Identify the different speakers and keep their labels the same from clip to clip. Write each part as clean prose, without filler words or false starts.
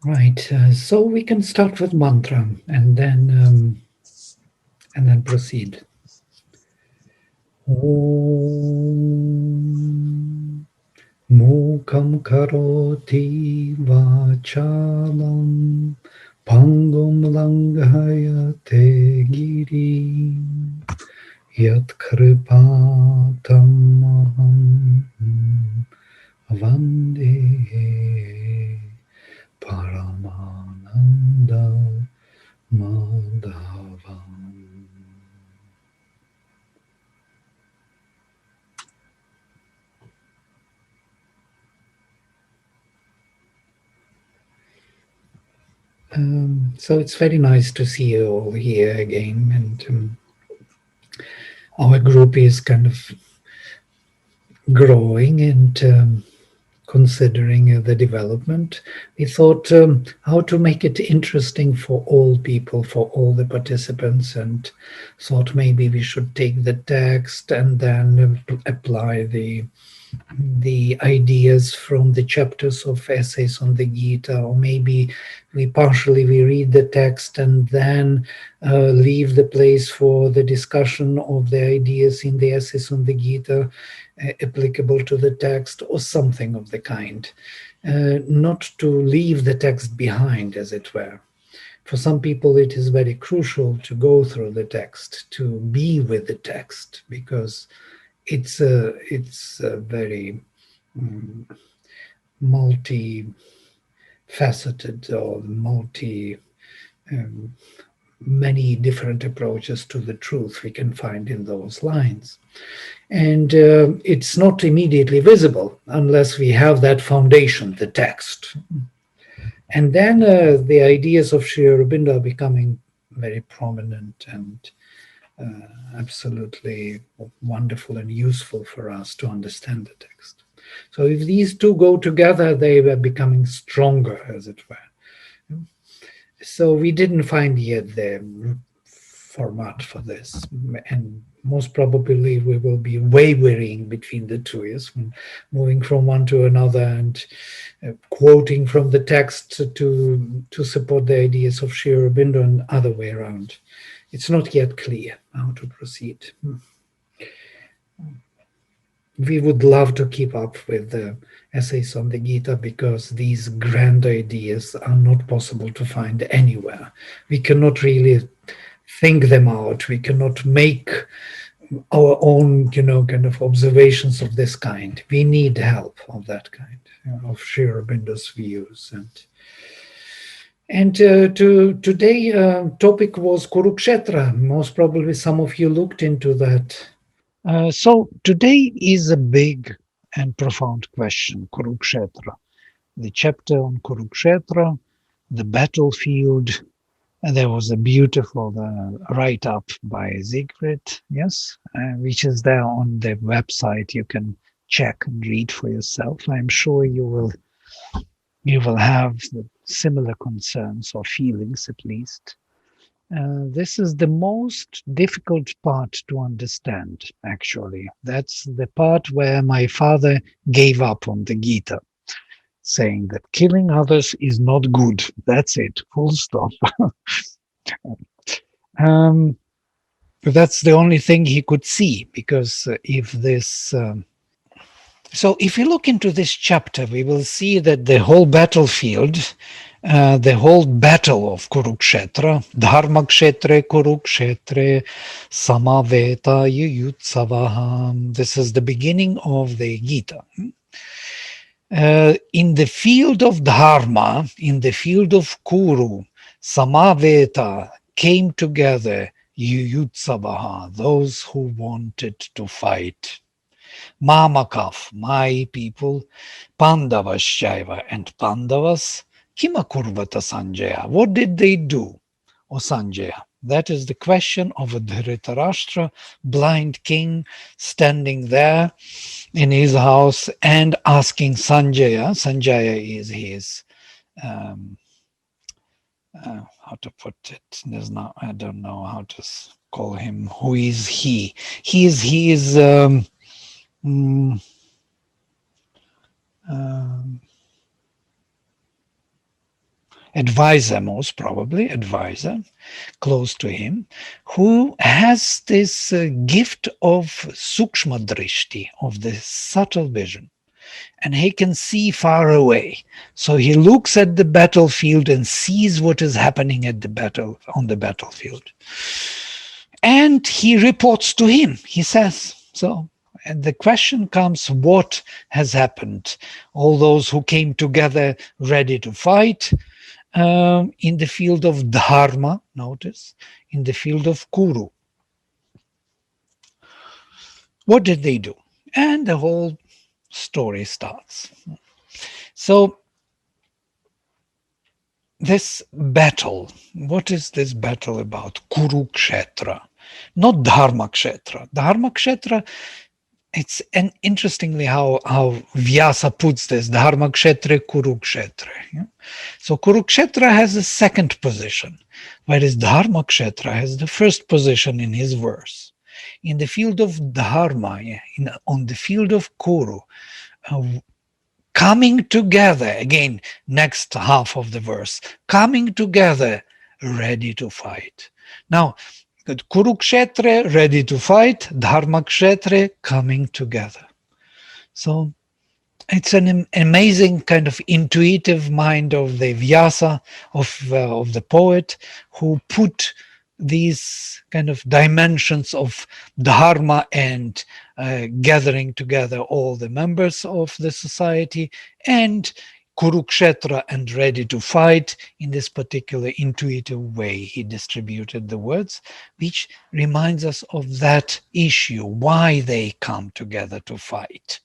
Speaker 1: Right. So we can start with mantra and then proceed. Om Mukam Karoti Vachalam Pangum Langhayate Girim Yat Kripatam Vande Paramananda Madhavam. So it's very nice to see you all here again, and our group is kind of growing and considering the development. We thought how to make it interesting for all people, for all the participants, and thought maybe we should take the text and then apply the ideas from the chapters of essays on the Gita, or maybe we read the text and then leave the place for the discussion of the ideas in the essays on the Gita applicable to the text, or something of the kind. Not to leave the text behind, as it were. For some people, it is very crucial to go through the text, to be with the text, because it's a very mm, multi-faceted or um, many different approaches to the truth we can find in those lines. And it's not immediately visible unless we have that foundation, the text. And then the ideas of Sri Aurobindo are becoming very prominent and absolutely wonderful and useful for us to understand the text. So if these two go together, they were becoming stronger, as it were. So we didn't find yet the format for this, and most probably we will be wavering between the two, yes, moving from one to another and quoting from the text to support the ideas of Sri Aurobindo and other way around. It's not yet clear how to proceed. We would love to keep up with the essays on the Gita, because these grand ideas are not possible to find anywhere. We cannot really think them out. We cannot make our own, kind of observations of this kind. We need help of that kind, of Sri Aurobindo's views. And today topic was Kurukshetra. Most probably some of you looked into that. So today is a big and profound question, Kurukshetra. The chapter on Kurukshetra, the battlefield. And there was a beautiful write-up by Siegfried, yes, which is there on the website. You can check and read for yourself. I'm sure you will have similar concerns or feelings, at least. This is the most difficult part to understand, actually. That's the part where my father gave up on the Gita, saying that killing others is not good. That's it, full stop. um, but that's the only thing he could see, because if this. So, if you look into this chapter, we will see that the whole battlefield, the whole battle of Kurukshetra, Dharmakshetre, Kurukshetre, Samaveta, Yuyutsavaha, this is the beginning of the Gita. In the field of Dharma, in the field of Kuru, Samaveta came together, Yuyutsavaha, those who wanted to fight. Mamakav, my people, Pandavasyaiva, and Pandavas, Kimakurvata Sanjaya, what did they do, O Sanjaya? That is the question of a Dhritarashtra, blind king, standing there in his house and asking Sanjaya. Sanjaya is his, how to put it? There's not, I don't know how to call him. Who is he? He is. Mm, um, advisor, most probably, advisor, close to him, who has this gift of sukshma drishti, of the subtle vision. And he can see far away. So he looks at the battlefield and sees what is happening at on the battlefield. And he reports to him. He says, so, and the question comes, what has happened? All those who came together ready to fight in the field of dharma, notice, in the field of kuru. What did they do? And the whole story starts. So this battle, what is this battle about? Kurukshetra, not Dharmakshetra. Dharmakshetra, and interestingly how Vyasa puts this, Dharmakshetra, Kurukshetra. Yeah? So Kurukshetra has a second position, whereas Dharmakshetra has the first position in his verse. In the field of Dharma, on the field of Kuru, coming together, again, next half of the verse, coming together, ready to fight. Now, Kurukshetra, ready to fight, Dharmakshetra, coming together. So it's an amazing kind of intuitive mind of the Vyasa, of the poet, who put these kind of dimensions of dharma and gathering together all the members of the society, and Kurukshetra and ready to fight in this particular intuitive way. He distributed the words, which reminds us of that issue, why they come together to fight.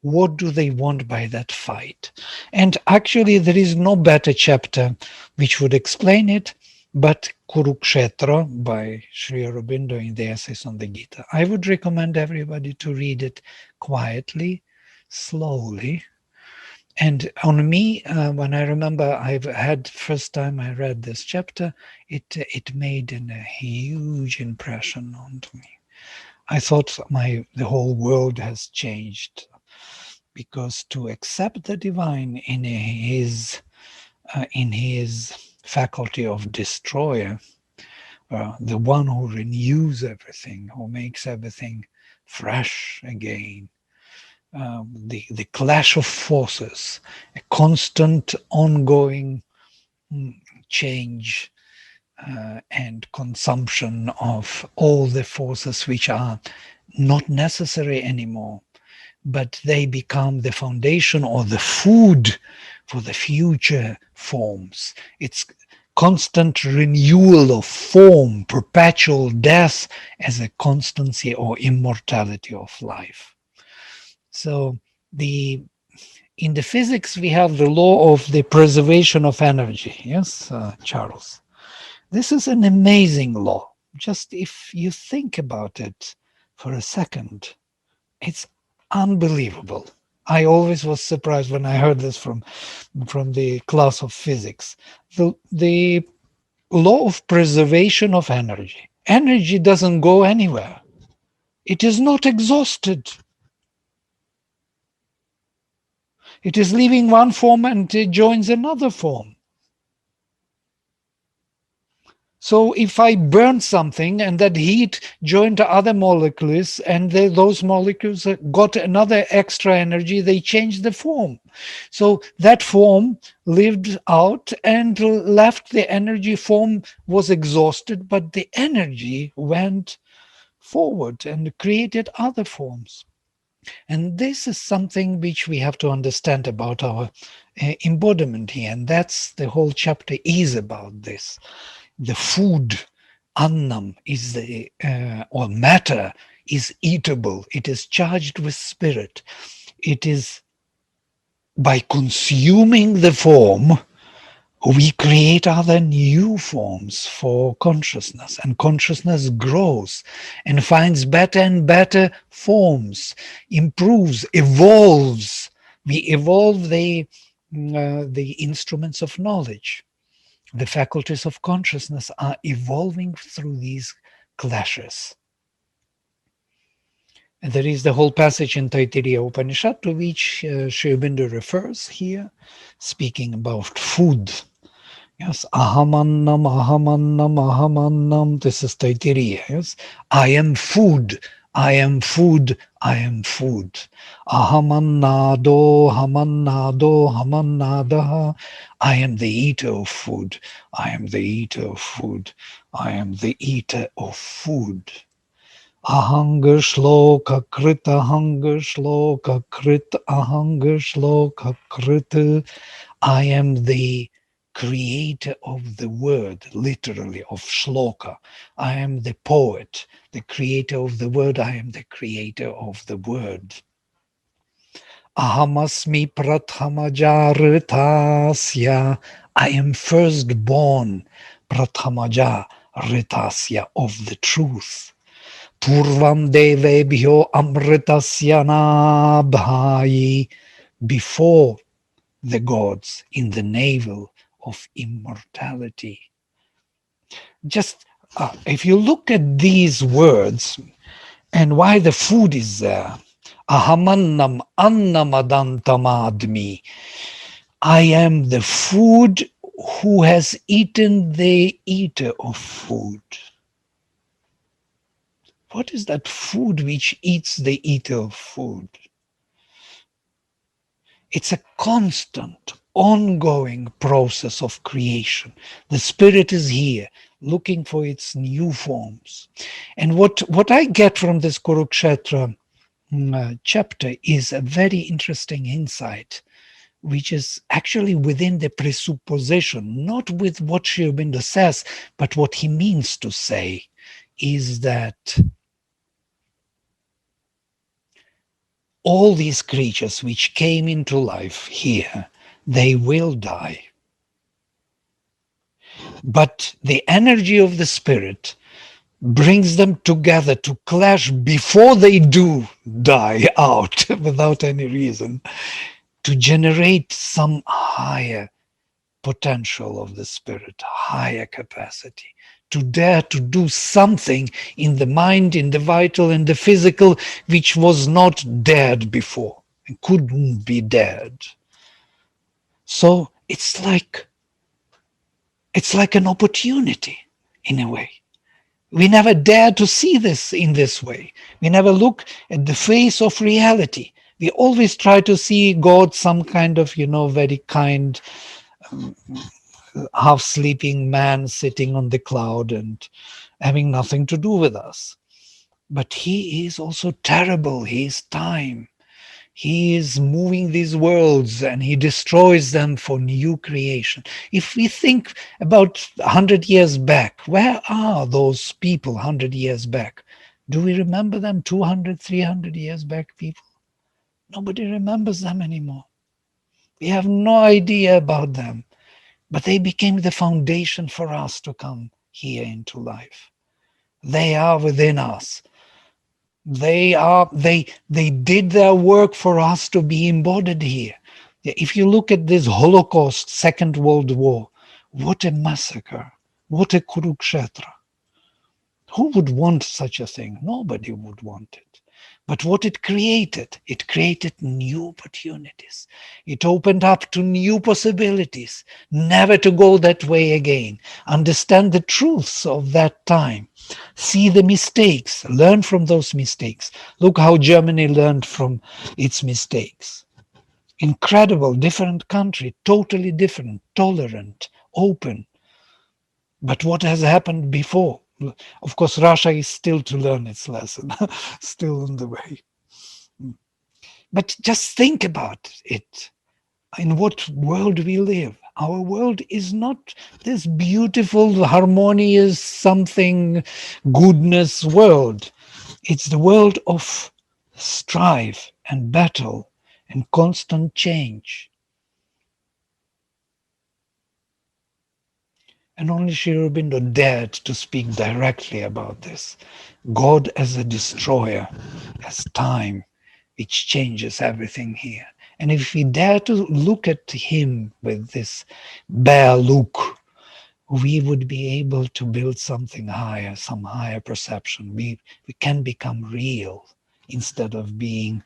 Speaker 1: What do they want by that fight? And actually, there is no better chapter which would explain it but Kurukshetra by Sri Aurobindo in the Essays on the Gita. I would recommend everybody to read it quietly, slowly. And on me, when I remember I've had first time I read this chapter, it made a huge impression on me. I thought the whole world has changed, because to accept the divine in his faculty of destroyer, the one who renews everything, who makes everything fresh again, the clash of forces, a constant ongoing change and consumption of all the forces which are not necessary anymore, but they become the foundation or the food for the future forms. It's constant renewal of form, perpetual death as a constancy or immortality of life. So in the physics, we have the law of the preservation of energy. Yes, Charles. This is an amazing law. Just if you think about it for a second, it's unbelievable. I always was surprised when I heard this from the class of physics. The law of preservation of energy. Energy doesn't go anywhere. It is not exhausted. It is leaving one form and it joins another form. So if I burn something and that heat joined to other molecules and those molecules got another extra energy, they changed the form. So that form lived out and left the energy. Form was exhausted, but the energy went forward and created other forms. And this is something which we have to understand about our embodiment here. And that's the whole chapter is about this. The food, annam, is or matter is eatable. It is charged with spirit. It is by consuming the form, we create other new forms for consciousness, and consciousness grows and finds better and better forms, improves, evolves. We evolve the instruments of knowledge. The faculties of consciousness are evolving through these clashes. And there is the whole passage in Taittiriya Upanishad to which Sri Aurobindo refers here, speaking about food. Yes, ahamannam, ahamannam, ahamannam. This is Taittiriya. Yes, I am food. I am food. I am food. Ahamannado, hamannado, hamannadaha. I am the eater of food. I am the eater of food. I am the eater of food. Ahanga shloka krit, ahanga shloka krit, ahanga shloka krit. I am the creator of the word, literally, of shloka. I am the poet, the creator of the word. I am the creator of the word. Ahamasmi prathamaja. I am firstborn, prathamaja ritasya, of the truth. Purvam devebhyo amritasya nabhayi, before the gods, in the navel of immortality. Just if you look at these words and why the food is there, ahamannam annamadantamadmi, I am the food who has eaten the eater of food. What is that food which eats the eater of food? It's a constant, ongoing process of creation. The spirit is here, looking for its new forms. And what I get from this Kurukshetra chapter is a very interesting insight, which is actually within the presupposition, not with what Sri Aurobindo says, but what he means to say, is that all these creatures which came into life here, they will die. But the energy of the spirit brings them together to clash before they do die out without any reason, to generate some higher potential of the spirit, higher capacity, to dare to do something in the mind, in the vital, in the physical, which was not dared before and couldn't be dared. So it's like an opportunity in a way. We never dare to see this in this way. We never look at the face of reality. We always try to see God some kind of, very kind, half sleeping man sitting on the cloud and having nothing to do with us. But he is also terrible. He is time. He is moving these worlds and he destroys them for new creation. If we think about 100 years back, where are those people 100 years back? Do we remember them 200, 300 years back, people? Nobody remembers them anymore. We have no idea about them, but they became the foundation for us to come here into life. They are within us. They did their work for us to be embodied here. If you look at this Holocaust, Second World War, what a massacre, what a Kurukshetra. Who would want such a thing? Nobody would want it. But what it created new opportunities. It opened up to new possibilities, never to go that way again. Understand the truths of that time. See the mistakes, learn from those mistakes. Look how Germany learned from its mistakes. Incredible, different country, totally different, tolerant, open. But what has happened before? Of course, Russia is still to learn its lesson, still on the way. But just think about it. In what world we live. Our world is not this beautiful, harmonious, something goodness world. It's the world of strife and battle and constant change. And only Sri Aurobindo dared to speak directly about this. God as a destroyer, as time, which changes everything here. And if we dare to look at him with this bare look, we would be able to build something higher, some higher perception. We can become real instead of being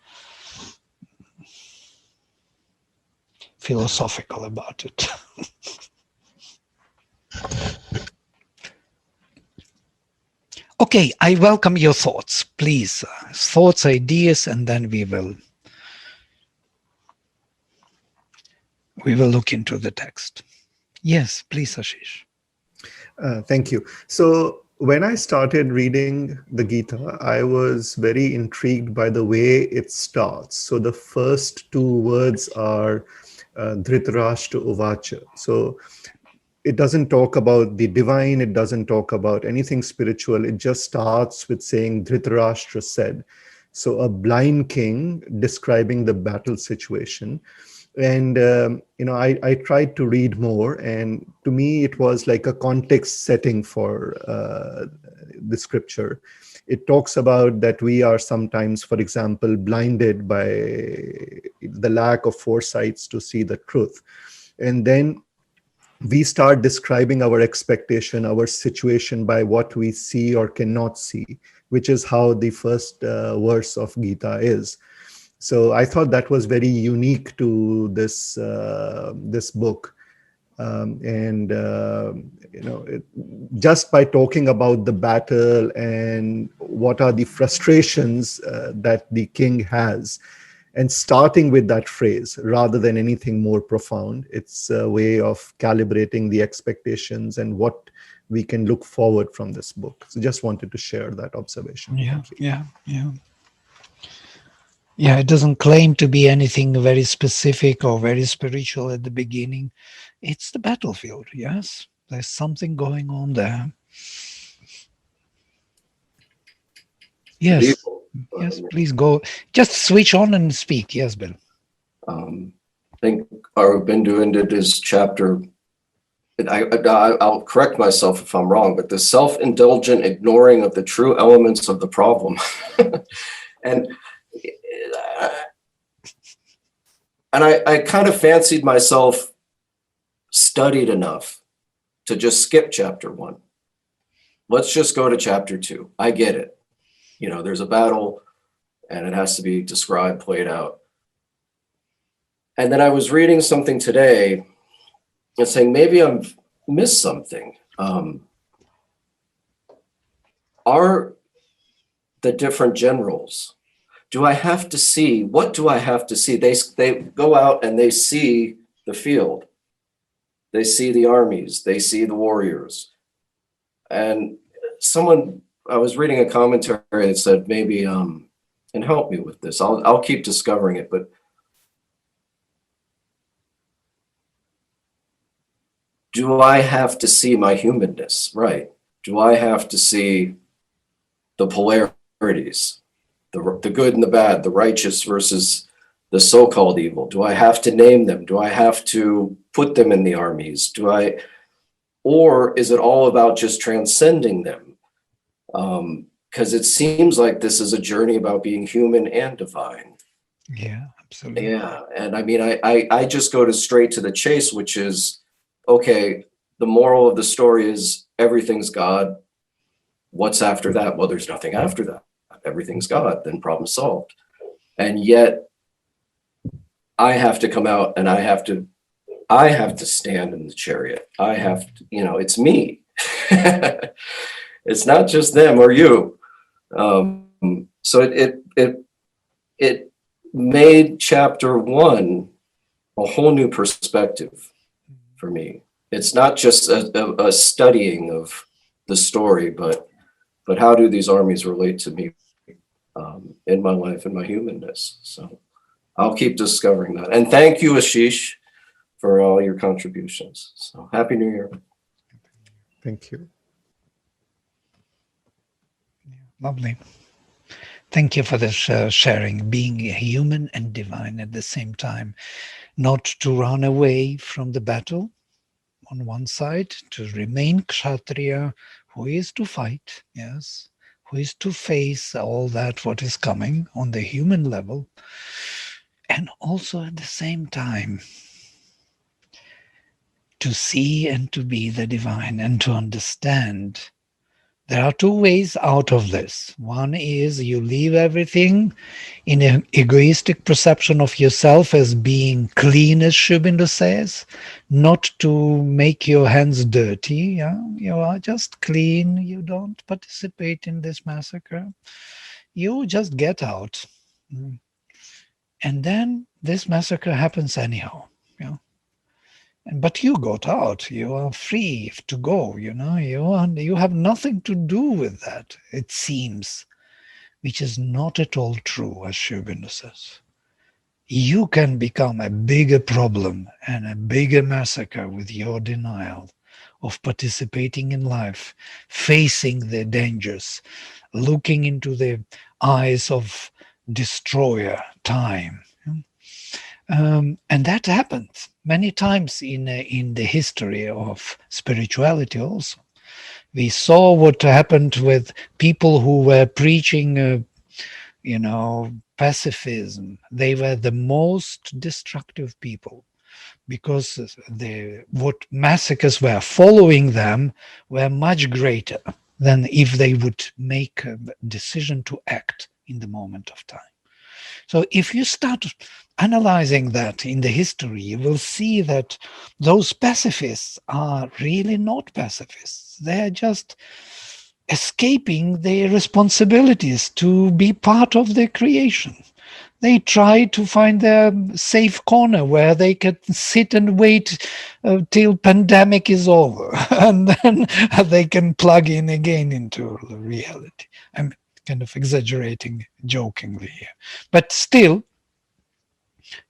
Speaker 1: philosophical about it. Okay, I welcome your thoughts, please. Thoughts, ideas, and then we will look into the text. Yes, please, Ashish.
Speaker 2: Thank you. So when I started reading the Gita, I was very intrigued by the way it starts. So the first two words are Dhritarashtra Uvacha. So it doesn't talk about the divine, it doesn't talk about anything spiritual. It just starts with saying Dhritarashtra said. So a blind king describing the battle situation. And I tried to read more, and to me it was like a context setting for the scripture. It talks about that we are sometimes, for example, blinded by the lack of foresights to see the truth, and then we start describing our expectation, our situation by what we see or cannot see, which is how the first verse of Gita is. So I thought that was very unique to this book, just by talking about the battle and what are the frustrations that the king has, and starting with that phrase rather than anything more profound, it's a way of calibrating the expectations and what we can look forward from this book. So just wanted to share that observation.
Speaker 1: Yeah, it doesn't claim to be anything very specific or very spiritual at the beginning. It's the battlefield, yes. There's something going on there. Yes, yes, please go. Just switch on and speak. Yes, Bill.
Speaker 3: I think Aurobindo ended his chapter, I'll correct myself if I'm wrong, but the self-indulgent ignoring of the true elements of the problem. And I kind of fancied myself studied enough to just skip chapter 1. Let's just go to chapter 2. I get it. There's a battle and it has to be described, played out. And then I was reading something today and saying, maybe I've missed something. Are the different generals, what do I have to see? They go out and they see the field. They see the armies, they see the warriors. And I was reading a commentary that said, maybe, and help me with this, I'll keep discovering it, but do I have to see my humanness? Right. Do I have to see the polarities, the good and the bad, the righteous versus the so-called evil? Do I have to name them? Do I have to put them in the armies? Or is it all about just transcending them? Because it seems like this is a journey about being human and divine.
Speaker 1: Yeah, absolutely.
Speaker 3: Yeah, and I mean, I just go straight to the chase, which is, okay, the moral of the story is everything's God. What's after that? Well, there's nothing after that. Everything's God, then problem solved. And yet I have to come out and I have to stand in the chariot. I have to, it's me. It's not just them or you. So it made chapter 1 a whole new perspective for me. It's not just a studying of the story, but how do these armies relate to me in my life and my humanness? So I'll keep discovering that. And thank you, Ashish, for all your contributions. So Happy New Year.
Speaker 2: Thank you.
Speaker 1: Lovely. Thank you for this sharing, being human and divine at the same time, not to run away from the battle on one side, to remain Kshatriya, who is to fight, yes, who is to face all that what is coming on the human level, and also at the same time to see and to be the divine and to understand There are two ways out of this. One is you leave everything in an egoistic perception of yourself as being clean, as Sri Aurobindo says, not to make your hands dirty. Yeah? You are just clean. You don't participate in this massacre. You just get out. And then this massacre happens anyhow. Yeah? But you got out. You are free to go. You have nothing to do with that, it seems, which is not at all true, as Sri Aurobindo says. You can become a bigger problem and a bigger massacre with your denial of participating in life, facing the dangers, looking into the eyes of destroyer, time. And that happens many times in the history of spirituality also. We saw what happened with people who were preaching, pacifism. They were the most destructive people because what massacres were following them were much greater than if they would make a decision to act in the moment of time. So if you start analyzing that in the history, you will see that those pacifists are really not pacifists. They're just escaping their responsibilities to be part of the creation. They try to find their safe corner where they can sit and wait till pandemic is over, and then they can plug in again into reality. I'm kind of exaggerating jokingly here, but still,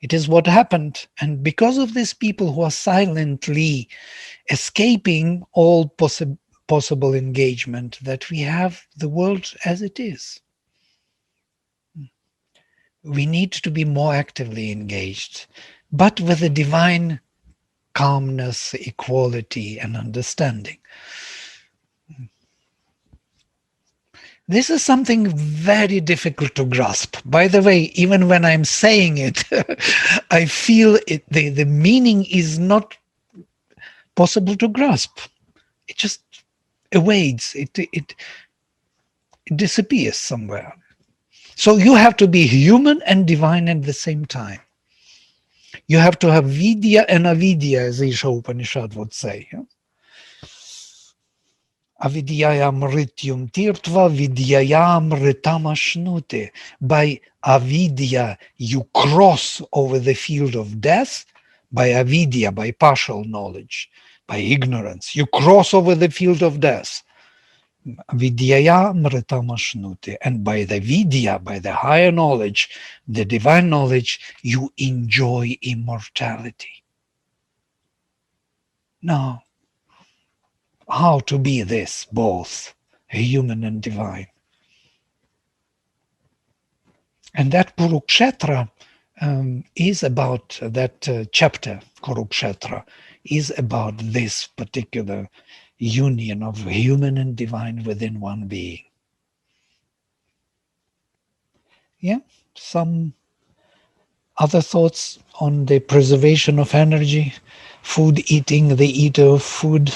Speaker 1: it is what happened. And because of these people who are silently escaping all possible engagement, that we have the world as it is. We need to be more actively engaged, but with a divine calmness, equality, and understanding. This is something very difficult to grasp. By the way, even when I'm saying it, I feel it, the meaning is not possible to grasp. It just evades, it disappears somewhere. So you have to be human and divine at the same time. You have to have vidya and avidya, as Isha Upanishad would say. Avidyayam rityum tirtva vidyayam ritam. By avidya, you cross over the field of death. By avidya, by partial knowledge, by ignorance, you cross over the field of death. Vidyaya mritam. And by the vidya, by the higher knowledge, the divine knowledge, you enjoy immortality. Now, how to be this, both human and divine? And that Kurukshetra is about, that chapter, Kurukshetra, is about this particular union of human and divine within one being. Yeah, some other thoughts on the preservation of energy, food eating, the eater of food?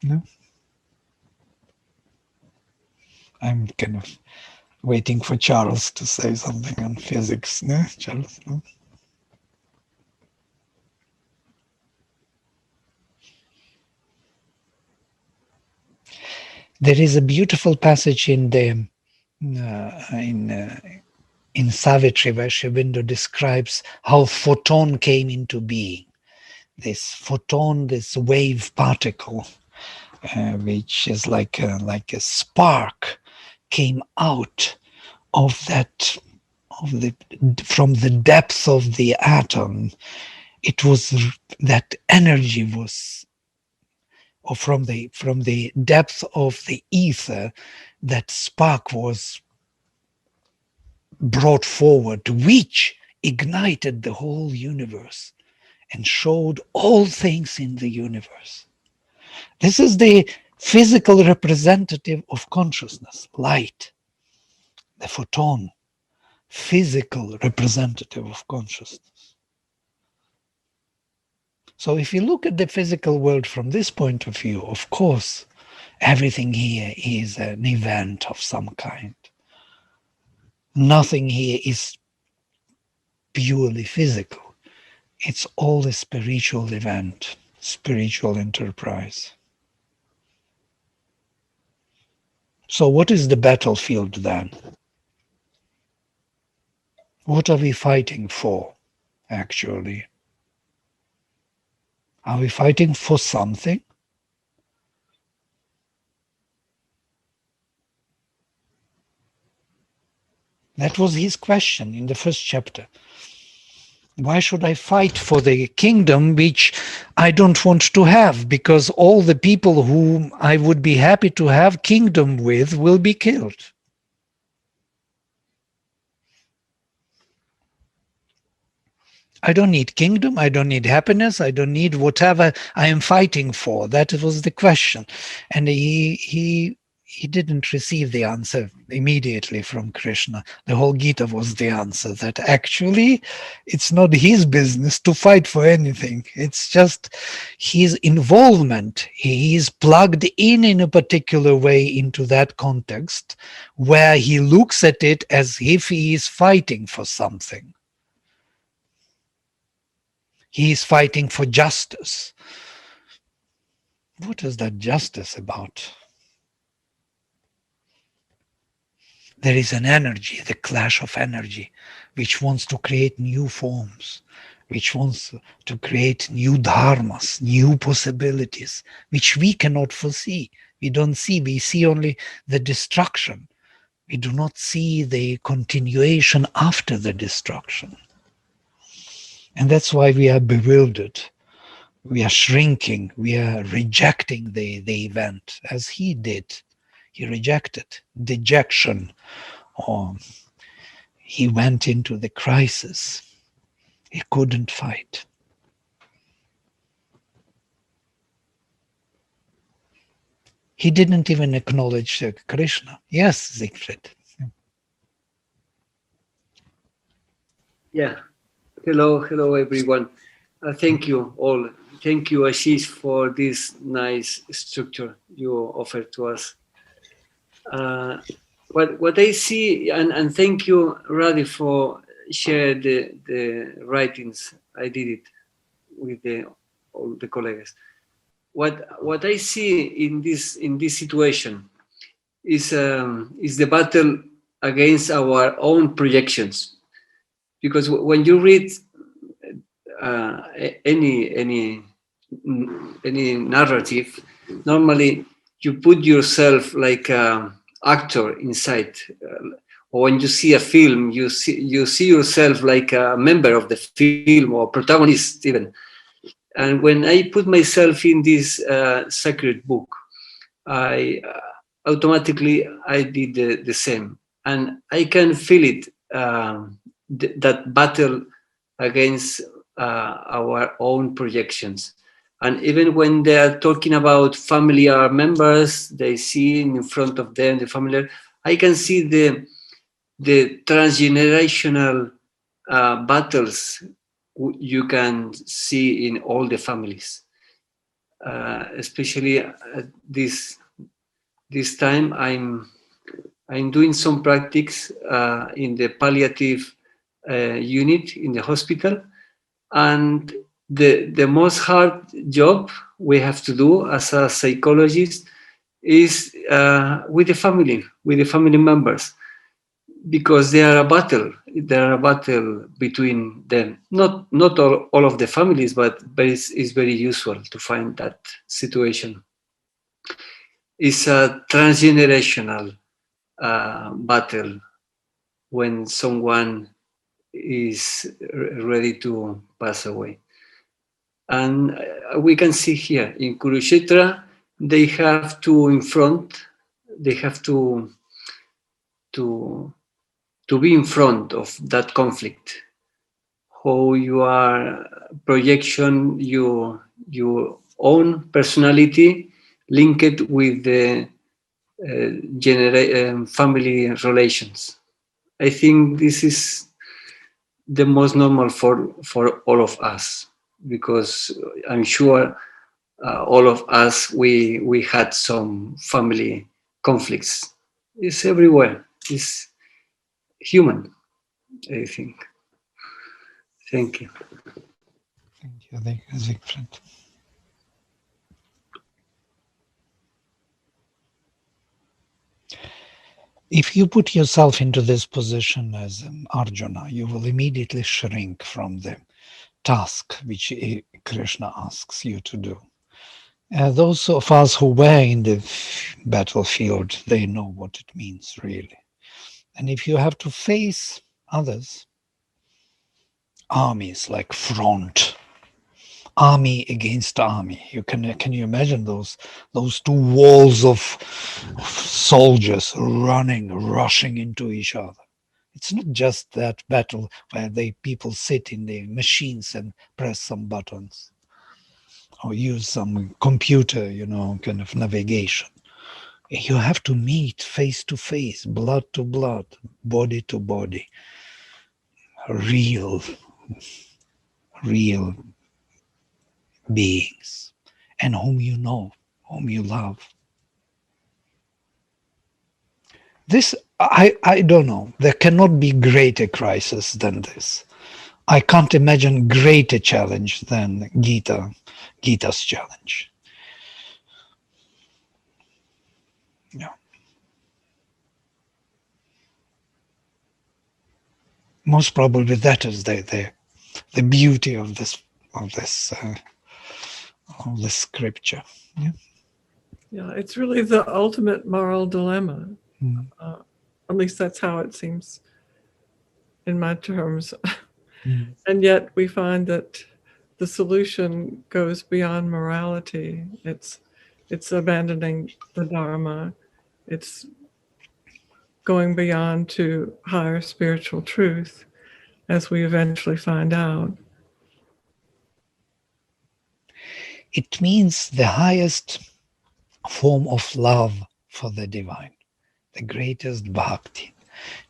Speaker 1: No? I'm kind of waiting for Charles to say something on physics. No, Charles? No? There is a beautiful passage in the in Savitri where Sri Aurobindo describes how photon came into being. This photon, this wave particle, which is like a spark, came out of that, from the depth of the atom. It was that energy was, or from the depth of the ether, that spark was brought forward, which ignited the whole universe and showed all things in the universe. This is the physical representative of consciousness, light, the photon, physical representative of consciousness. So if you look at the physical world from this point of view, of course, Everything here is an event of some kind. Nothing here is purely physical. It's all a spiritual event, spiritual enterprise. So what is the battlefield then? What are we fighting for, actually? Are we fighting for something? That was his question in the first chapter. Why should I fight for the kingdom which I don't want to have? Because all the people whom I would be happy to have kingdom with will be killed. I don't need kingdom, I don't need happiness, I don't need whatever I am fighting for. That was the question. And he didn't receive the answer immediately from Krishna. The whole Gita was the answer, that actually it's not his business to fight for anything. It's just his involvement. He is plugged in a particular way into that context where he looks at it as if he is fighting for something. He is fighting for justice. What is that justice about? There is an energy, the clash of energy, which wants to create new forms, which wants to create new dharmas, new possibilities, which we cannot foresee. We don't see, we see only the destruction. We do not see the continuation after the destruction. And that's why we are bewildered. We are shrinking. We are rejecting the event as he did. He rejected dejection, or he went into the crisis. He couldn't fight. He didn't even acknowledge Krishna. Yes, Siegfried.
Speaker 4: Yeah. Hello, everyone. Thank you all. Thank you, Ashish, for this nice structure you offer to us. What I see, and thank you, Radhi, for sharing the writings. I did it with all the colleagues. What I see in this situation is the battle against our own projections, because when you read any narrative, normally you put yourself like an actor inside, or when you see a film, you see yourself like a member of the film or protagonist even. And when I put myself in this sacred book, I automatically I did the same, and I can feel it, that battle against our own projections. And even when they are talking about familiar members, they see in front of them the familiar, I can see the transgenerational battles you can see in all the families. Especially this time, I'm doing some practice in the palliative unit in the hospital, and the most hard job we have to do as a psychologist is with the family members, because they are a battle. There are a battle between them. Not all of the families, but it's very usual to find that situation. It's a transgenerational battle when someone is ready to pass away. And we can see here in Kurukshetra, they have to be in front of that conflict. How you are projection your own personality linked with the family relations. I think this is the most normal for all of us, because I'm sure all of us, we had some family conflicts. It's everywhere. It's human, I think. Thank you.
Speaker 1: Thank you, Siegfried. If you put yourself into this position as Arjuna, you will immediately shrink from the task which Krishna asks you to do. Those of us who were in the battlefield, they know what it means really. And if you have to face others, armies like front, army against army, can you imagine those two walls of soldiers rushing into each other? It's not just that battle where people sit in the machines and press some buttons or use some computer, kind of navigation. You have to meet face to face, blood to blood, body to body. Real beings, and whom you know, whom you love. This, I don't know. There cannot be greater crisis than this. I can't imagine greater challenge than Gita's challenge. Yeah. Most probably that is the beauty of this scripture. Yeah.
Speaker 5: Yeah, it's really the ultimate moral dilemma.
Speaker 1: Mm.
Speaker 5: At least that's how it seems in my terms.
Speaker 1: Mm.
Speaker 5: And yet we find that the solution goes beyond morality. It's abandoning the Dharma. It's going beyond to higher spiritual truth, as we eventually find out.
Speaker 1: It means the highest form of love for the divine, the greatest bhakti.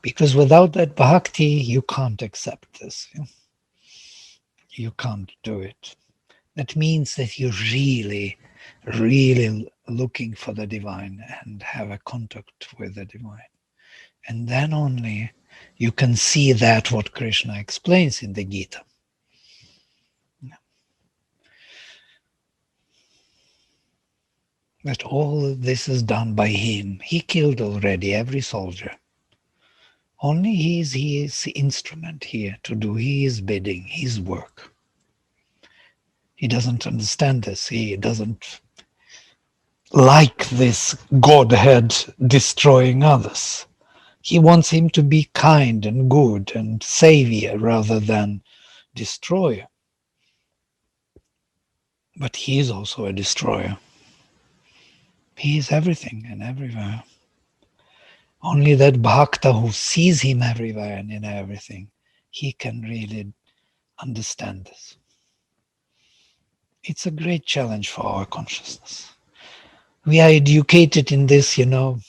Speaker 1: Because without that bhakti, you can't accept this. You can't do it. That means that you're really, really looking for the divine and have a contact with the divine. And then only you can see that what Krishna explains in the Gita. That all this is done by him. He killed already every soldier. Only he is the instrument here to do his bidding, his work. He doesn't understand this. He doesn't like this Godhead destroying others. He wants him to be kind and good and savior rather than destroyer. But he is also a destroyer. He is everything and everywhere. Only that bhakta who sees him everywhere and in everything, he can really understand this. It's a great challenge for our consciousness. We are educated in this, in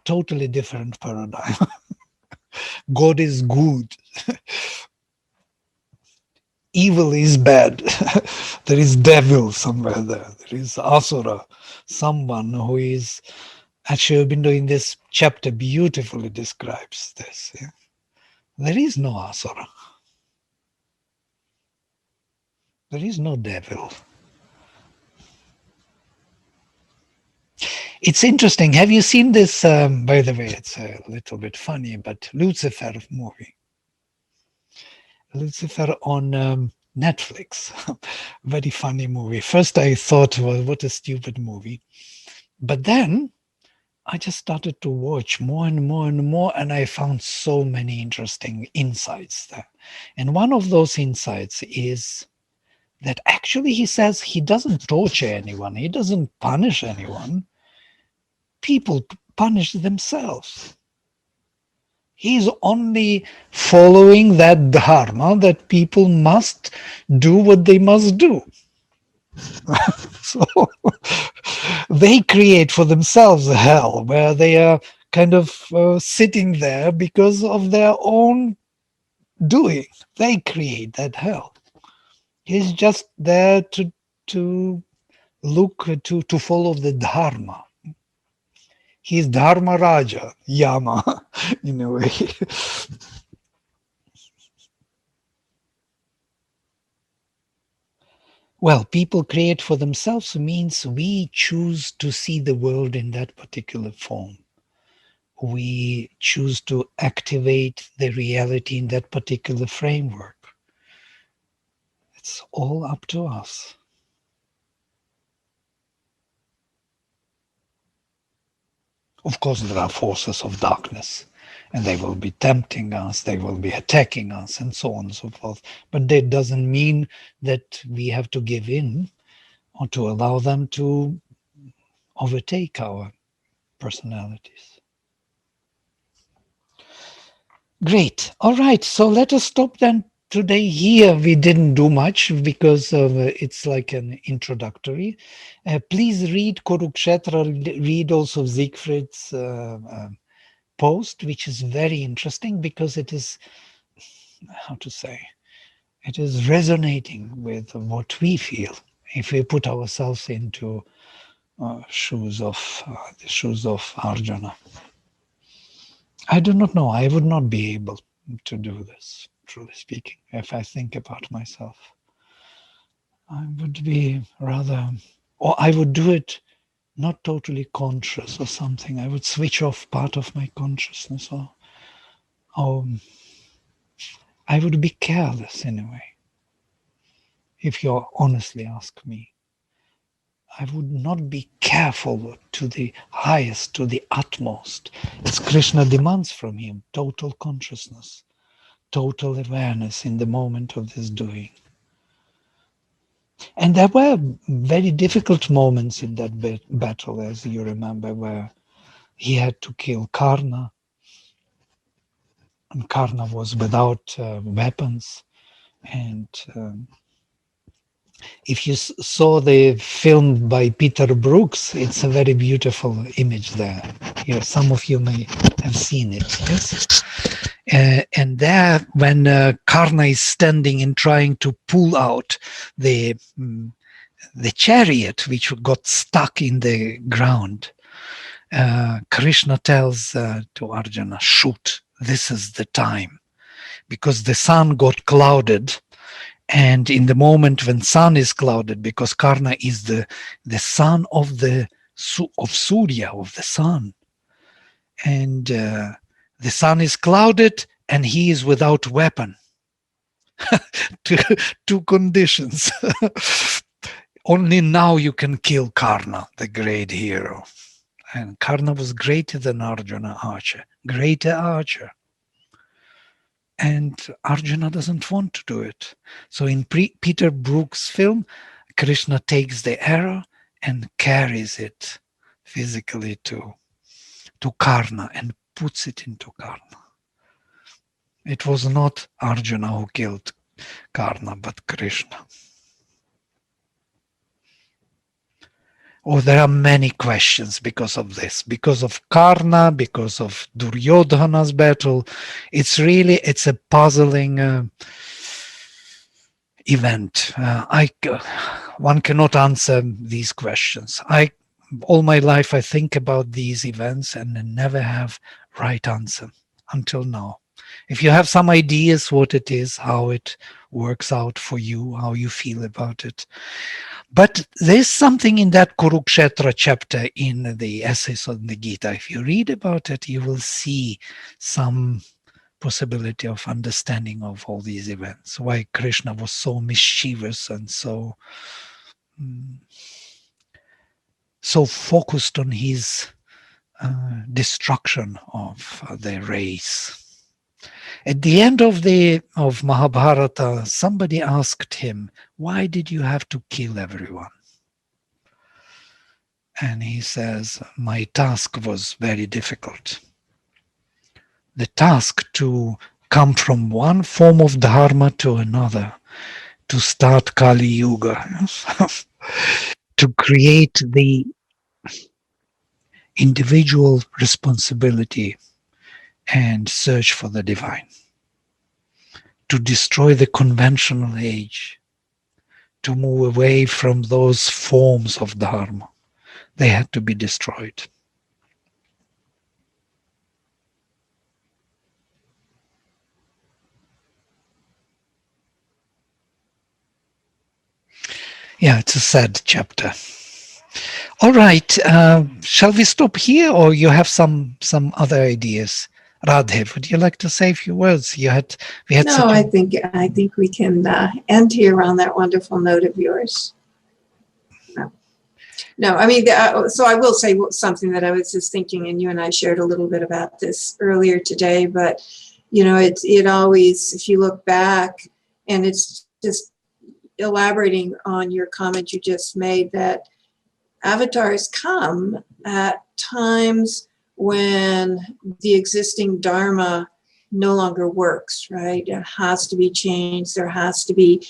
Speaker 1: totally different paradigm. God is good. Evil is bad. There is devil somewhere there. There is asura, someone who is, actually I've been doing this chapter beautifully describes this. Yeah? There is no asura. There is no devil. It's interesting. Have you seen this? By the way, it's a little bit funny, but Lucifer movie. Lucifer on Netflix. Very funny movie. First I thought, well, what a stupid movie. But then I just started to watch more and more and more, and I found so many interesting insights there. And one of those insights is that actually he says he doesn't torture anyone. He doesn't punish anyone. People punish themselves. He's only following that dharma that people must do what they must do. So they create for themselves a hell where they are kind of sitting there because of their own doing. They create that hell. He's just there to look to follow the Dharma. He's Dharma Raja, Yama, in a way. Well, people create for themselves means we choose to see the world in that particular form. We choose to activate the reality in that particular framework. It's all up to us. Of course, there are forces of darkness, and they will be tempting us, they will be attacking us, and so on and so forth. But that doesn't mean that we have to give in or to allow them to overtake our personalities. Great. All right. So let us stop then today here. We didn't do much because it's like an introductory. Please read Kurukshetra, read also Siegfried's post, which is very interesting because it is, how to say, it is resonating with what we feel if we put ourselves into the shoes of Arjuna. I do not know. I would not be able to do this, truly speaking, if I think about myself. I would be rather, or I would do it not totally conscious or something. I would switch off part of my consciousness, or I would be careless in a way. If you honestly ask me, I would not be careful to the highest, to the utmost, as Krishna demands from him, total consciousness, total awareness in the moment of this doing. And there were very difficult moments in that battle, as you remember, where he had to kill Karna, and Karna was without weapons. And if you saw the film by Peter Brooks, it's a very beautiful image there. Here, some of you may have seen it. Yes. And there, when Karna is standing and trying to pull out the chariot which got stuck in the ground, Krishna tells to Arjuna, shoot, this is the time. Because the sun got clouded, and in the moment when sun is clouded, because Karna is the son of Surya, of the sun, and the sun is clouded and he is without weapon. Two conditions. Only now you can kill Karna, the great hero. And Karna was greater than Arjuna archer, greater archer. And Arjuna doesn't want to do it. So in Peter Brook's film, Krishna takes the arrow and carries it physically to Karna and puts it into Karna. It was not Arjuna who killed Karna, but Krishna. Oh, there are many questions because of this, because of Karna, because of Duryodhana's battle. It's a puzzling event. One cannot answer these questions. All my life I think about these events and I never have right answer until now. If you have some ideas what it is, how it works out for you, how you feel about it. But there's something in that Kurukshetra chapter in the essays on the Gita. If you read about it, you will see some possibility of understanding of all these events. Why Krishna was so mischievous and so focused on his destruction of the race. At the end of Mahabharata, somebody asked him, why did you have to kill everyone? And he says, my task was very difficult. The task to come from one form of dharma to another, to start Kali Yuga, to create the individual responsibility and search for the divine, to destroy the conventional age, to move away from those forms of dharma. They had to be destroyed. Yeah, it's a sad chapter. All right, shall we stop here, or you have some other ideas? Radhe, would you like to say a few words? We had
Speaker 6: No, I think we can end here on that wonderful note of yours. No, I mean, so I will say something that I was just thinking, and you and I shared a little bit about this earlier today, but, you know, it always, if you look back, and it's just elaborating on your comment you just made, that avatars come at times when the existing dharma no longer works, right? It has to be changed. There has to be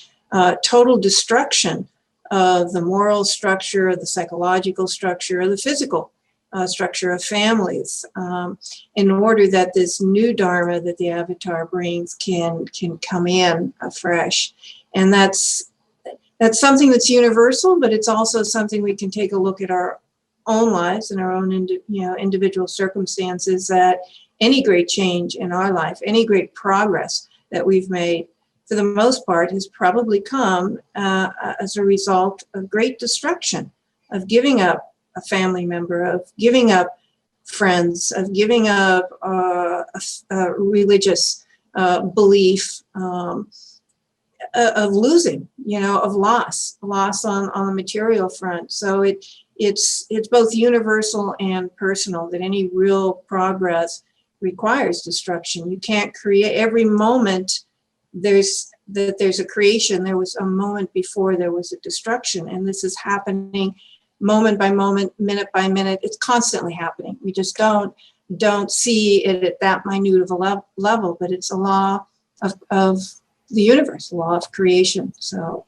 Speaker 6: total destruction of the moral structure, the psychological structure, the physical structure of families, in order that this new dharma that the avatar brings can come in afresh. And that's something that's universal, but it's also something we can take a look at our own lives and our own individual circumstances, that any great change in our life, any great progress that we've made, for the most part, has probably come as a result of great destruction, of giving up a family member, of giving up friends, of giving up a religious belief, of losing, of loss on the material front. So it's both universal and personal, that any real progress requires destruction. You can't create every moment. There's a creation. There was a moment before there was a destruction, and this is happening moment by moment, minute by minute. It's constantly happening. We just don't see it at that minute of a level, but it's a law of the universe, a law of creation. So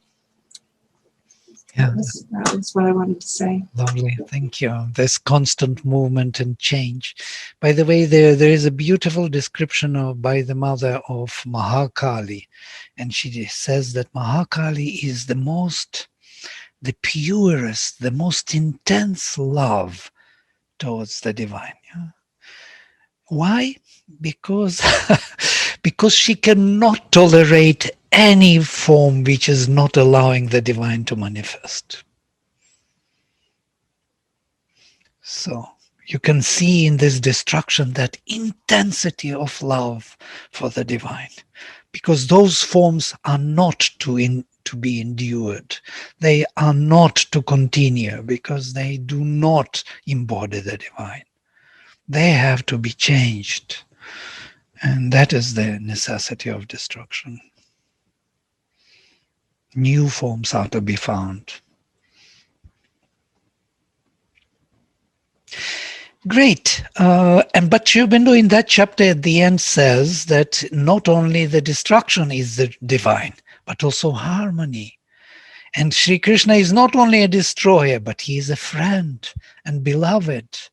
Speaker 1: Yeah,
Speaker 6: that's what I wanted to say.
Speaker 1: Lovely, thank you. This constant movement and change. By the way, there is a beautiful description by the mother of Mahakali, and she says that Mahakali is the purest, the most intense love towards the divine. Yeah? Why? Because she cannot tolerate any form which is not allowing the divine to manifest. So you can see in this destruction that intensity of love for the divine, because those forms are not to be endured. They are not to continue, because they do not embody the divine. They have to be changed. And that is the necessity of destruction. New forms are to be found. Great. But Sri Aurobindo in that chapter at the end says that not only the destruction is the divine, but also harmony. And Sri Krishna is not only a destroyer, but he is a friend and beloved.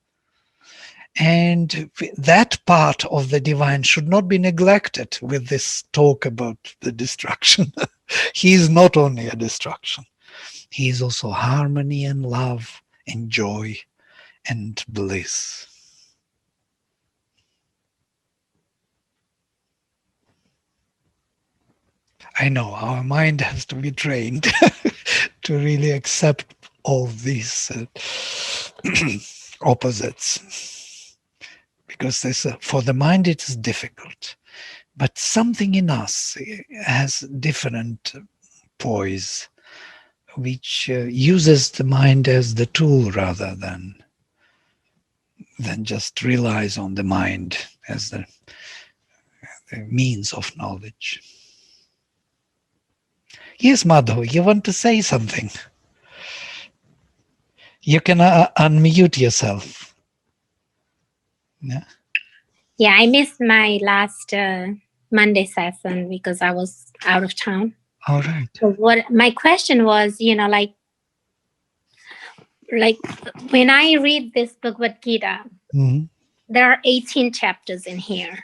Speaker 1: And that part of the divine should not be neglected with this talk about the destruction. He is not only a destruction. He is also harmony and love and joy and bliss. I know our mind has to be trained to really accept all these opposites, because for the mind it is difficult, but something in us has different poise, which uses the mind as the tool rather than just relies on the mind as the means of knowledge. Yes, Madhu, you want to say something? You can unmute yourself. Yeah.
Speaker 7: Yeah, I missed my last Monday session because I was out of town.
Speaker 1: All right.
Speaker 7: So what my question was, like when I read this Bhagavad Gita,
Speaker 1: Mm-hmm.
Speaker 7: there are 18 chapters in here.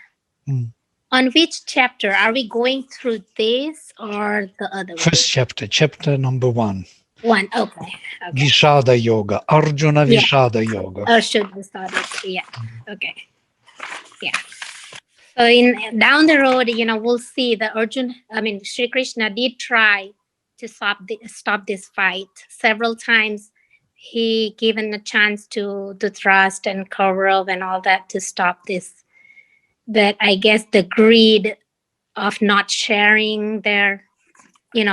Speaker 1: Mm.
Speaker 7: On which chapter? Are we going through this or the other one?
Speaker 1: First chapter number 1.
Speaker 7: One. Okay. Okay.
Speaker 1: Vishada Yoga, Arjuna
Speaker 7: Yeah.
Speaker 1: Vishada Yoga.
Speaker 7: Or should we start it? Yeah. Okay. Yeah. So in down the road, we'll see Sri Krishna did try to stop this fight several times. He given a chance to Thrust and Kaurav and all that to stop this. But I guess the greed of not sharing their,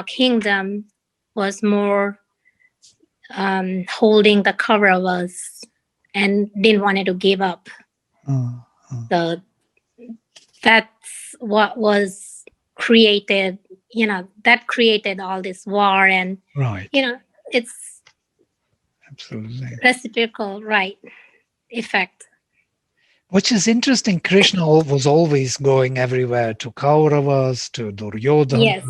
Speaker 7: kingdom was more holding the Kauravas and didn't want to give up. So that's what was created, that created all this war, and
Speaker 1: Right.
Speaker 7: it's
Speaker 1: Absolutely.
Speaker 7: reciprocal, right, effect.
Speaker 1: Which is interesting. Krishna was always going everywhere, to Kauravas, to Duryodhana,
Speaker 7: Yes.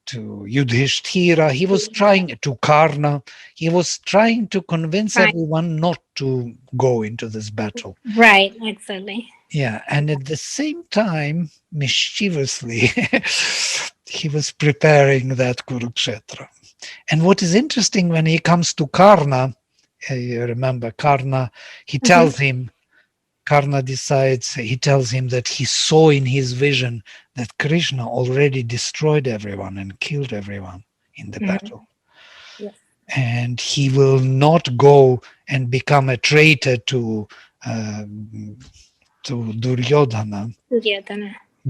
Speaker 1: to Yudhishthira. He was trying to Karna. He was trying to convince
Speaker 7: Right.
Speaker 1: everyone not to go into this battle.
Speaker 7: Right, exactly.
Speaker 1: Yeah, and at the same time, mischievously, he was preparing that Kurukshetra. And what is interesting, when he comes to Karna, you remember Karna, he tells him, Karna he tells him that he saw in his vision that Krishna already destroyed everyone and killed everyone in the battle.
Speaker 7: Yes.
Speaker 1: And he will not go and become a traitor to Duryodhana,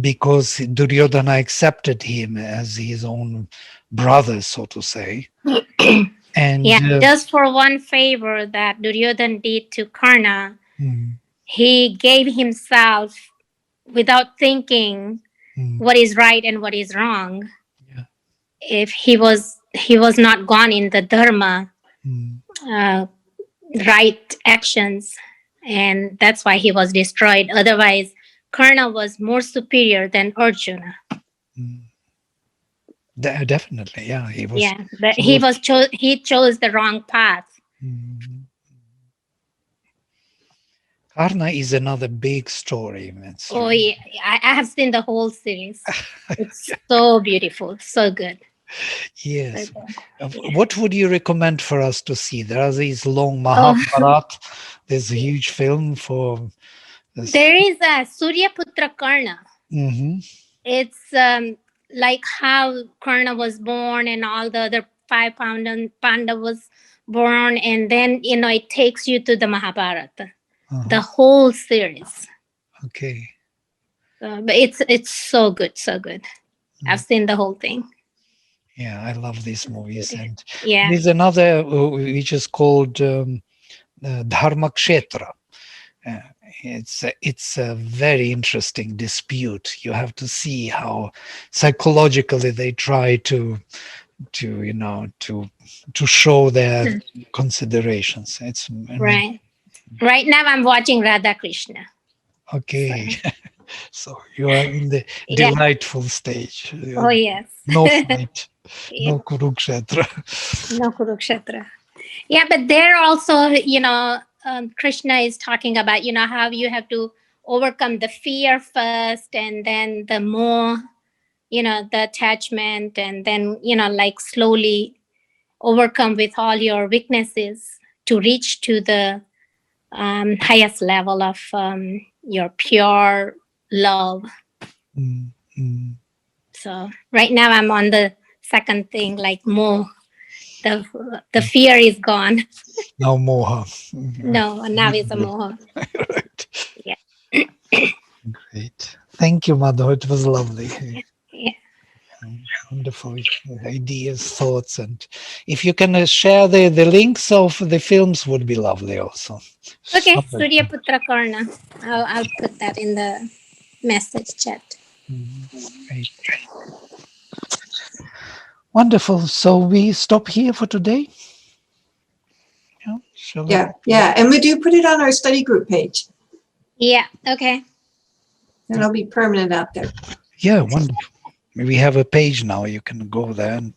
Speaker 1: because Duryodhana accepted him as his own brother, so to say. And
Speaker 7: just for one favor that Duryodhana did to Karna, he gave himself without thinking what is right and what is wrong.
Speaker 1: Yeah.
Speaker 7: If he was not gone in the dharma, right actions, and that's why he was destroyed. Otherwise, Karna was more superior than Arjuna.
Speaker 1: Definitely, yeah. He was.
Speaker 7: Yeah, but he chose the wrong path.
Speaker 1: Karna is another big story.
Speaker 7: Oh yeah, I have seen the whole series. It's so beautiful, so good.
Speaker 1: Yes. What would you recommend for us to see? There are these long Mahabharat. There's a huge film for this.
Speaker 7: There is a Suryaputra Karna. It's like how Karna was born and all the other 5 Pandavas was born, and then it takes you to the Mahabharata, the whole series.
Speaker 1: Okay.
Speaker 7: But it's so good, so good. I've seen the whole thing.
Speaker 1: Yeah, I love these movies. And
Speaker 7: yeah,
Speaker 1: there's another which is called Dharmakshetra. It's a very interesting dispute. You have to see how psychologically they try to show their considerations. It's
Speaker 7: right. Right now I'm watching Radha Krishna.
Speaker 1: Okay. So you are in the delightful stage.
Speaker 7: Oh yes.
Speaker 1: No fight. No Kurukshetra.
Speaker 7: No Kurukshetra. Yeah, but there also, Krishna is talking about, how you have to overcome the fear first, and then the more, the attachment, and then, like slowly overcome with all your weaknesses to reach to the highest level of your pure love. So right now I'm on the second thing, like more. The fear is gone.
Speaker 1: No moha.
Speaker 7: No, now it's a moha.
Speaker 1: Right.
Speaker 7: Yeah.
Speaker 1: Great. Thank you, Madhu. It was lovely.
Speaker 7: Yeah.
Speaker 1: Wonderful ideas, thoughts, and if you can share the links of the films, would be lovely also.
Speaker 7: Okay, Suryaputra Karna. I'll put that in the message chat.
Speaker 1: Great. Wonderful. So we stop here for today.
Speaker 6: Yeah. And we do put it on our study group page.
Speaker 7: Yeah. Okay.
Speaker 6: It'll be permanent out there.
Speaker 1: Yeah, wonderful. We have a page now. You can go there and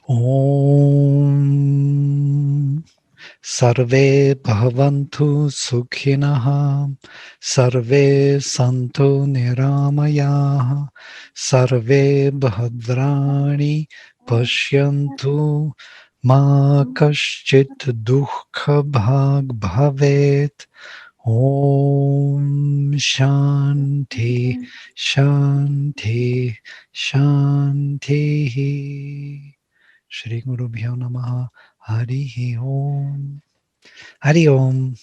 Speaker 1: Om Sarve bhavantu sukhinah. Sarve santu niramayaः. Sarve bhadrani pashyantu. Ma kaschit dukkha bhag bhavet. Om Shanti Shanti Shanti. Shri Guru Bhyo Namaha. Hari Om. Hari Om.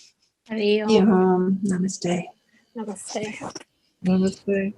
Speaker 7: Hari Om.
Speaker 6: Namaste.
Speaker 7: Namaste.
Speaker 5: Namaste.